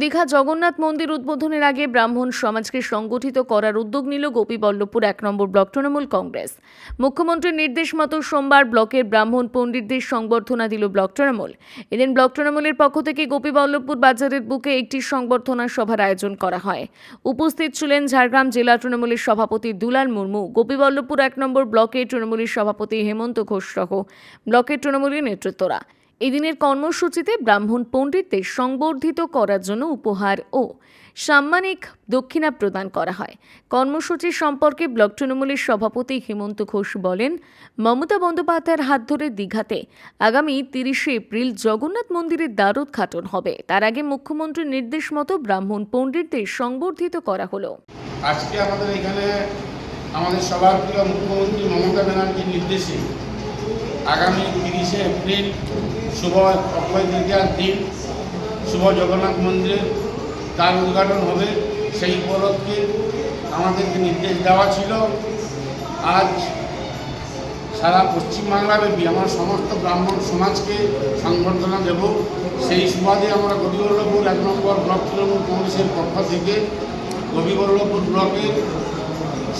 দীঘা জগন্নাথ মন্দির উদ্বোধনের আগে ব্রাহ্মণ সমাজকে সংগঠিত করার উদ্যোগ নিল গোপীবল্লভপুর ১ নম্বর ব্লক তৃণমূল কংগ্রেস। মুখ্যমন্ত্রীর নির্দেশ মতো সোমবার ব্লকের ব্রাহ্মণ পণ্ডিতদের সংবর্ধনা দিল ব্লক তৃণমূল। এদিন ব্লক তৃণমূলের পক্ষ থেকে গোপীবল্লভপুর বাজারের বুকে একটি সংবর্ধনা সভার আয়োজন করা হয়। উপস্থিত ছিলেন ঝাড়গ্রাম জেলা তৃণমূলের সভাপতি দুলাল মুর্মু, গোপীবল্লভপুর ১ নম্বর ব্লকের তৃণমূলের সভাপতি হেমন্ত ঘোষ সহ ব্লকের তৃণমূলের নেতৃত্বরা। এদিনের কর্মসূচিতে ব্রাহ্মণ পণ্ডিতদের সংবর্ধিত করার জন্য উপহার ও সাম্মানিক দক্ষিণা প্রদান করা হয়। কর্মসূচি সম্পর্কে ব্লক তৃণমূলের সভাপতি হেমন্ত ঘোষ বলেন, মমতা বন্দ্যোপাধ্যায়ের হাত ধরে দীঘাতে আগামী ৩০শে এপ্রিল জগন্নাথ মন্দিরের দ্বারোদ্ঘাটন হবে। তার আগে মুখ্যমন্ত্রীর নির্দেশ মতো ব্রাহ্মণ পণ্ডিতদের সংবর্ধিত করা হলো। আজকে আমাদের এখানে আমাদের সবার প্রিয় মুখ্যমন্ত্রী মমতা ব্যানার্জির নির্দেশে আগামী ৩০শে এপ্রিল শুভ অক্ষয় তৃতীয়ার দিন শুভ জগন্নাথ মন্দিরের দ্বার উদ্ঘাটন হবে। সেই উপলক্ষে আমাদেরকে নির্দেশ দেওয়া ছিল। আজ সারা পশ্চিমবাংলাব্যাপী আমার সমস্ত ব্রাহ্মণ সমাজকে সংবর্ধনা দেব। সেই সুবাদে আমরা গোপীবল্লভপুর ১ নম্বর ব্লক তৃণমূল কংগ্রেসের পক্ষ থেকে গোপীবল্লভপুর ব্লকের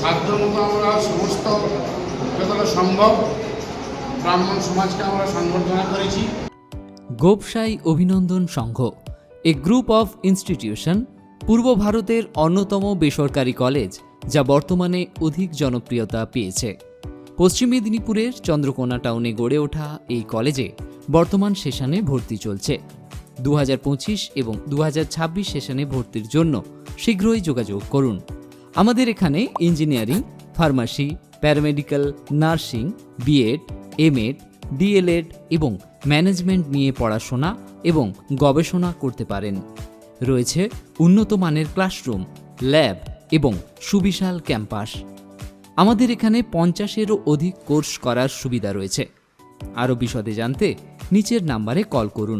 সাধ্যমতো আমরা সমস্ত যতটা সম্ভব ব্রাহ্মণ সমাজকে আমরা সংবর্ধনা করেছি। গোপসাই অভিনন্দন সংঘ, এ গ্রুপ অফ ইনস্টিটিউশন, পূর্ব ভারতের অন্যতম বেসরকারি কলেজ যা বর্তমানে অধিক জনপ্রিয়তা পেয়েছে। পশ্চিম মেদিনীপুরের চন্দ্রকোনা টাউনে গড়ে ওঠা এই কলেজে বর্তমান সেশনে ভর্তি চলছে। 2025 এবং 2026 সেশনে ভর্তির জন্য শীঘ্রই যোগাযোগ করুন। আমাদের এখানে engineering, pharmacy, paramedical, nursing, BEd, MEd, DElEd এবং ম্যানেজমেন্ট নিয়ে পড়াশোনা এবং গবেষণা করতে পারেন। রয়েছে উন্নত মানের ক্লাসরুম, ল্যাব এবং সুবিশাল ক্যাম্পাস। আমাদের এখানে 50-এরও অধিক কোর্স করার সুবিধা রয়েছে। আরও বিশদে জানতে নিচের নাম্বারে কল করুন।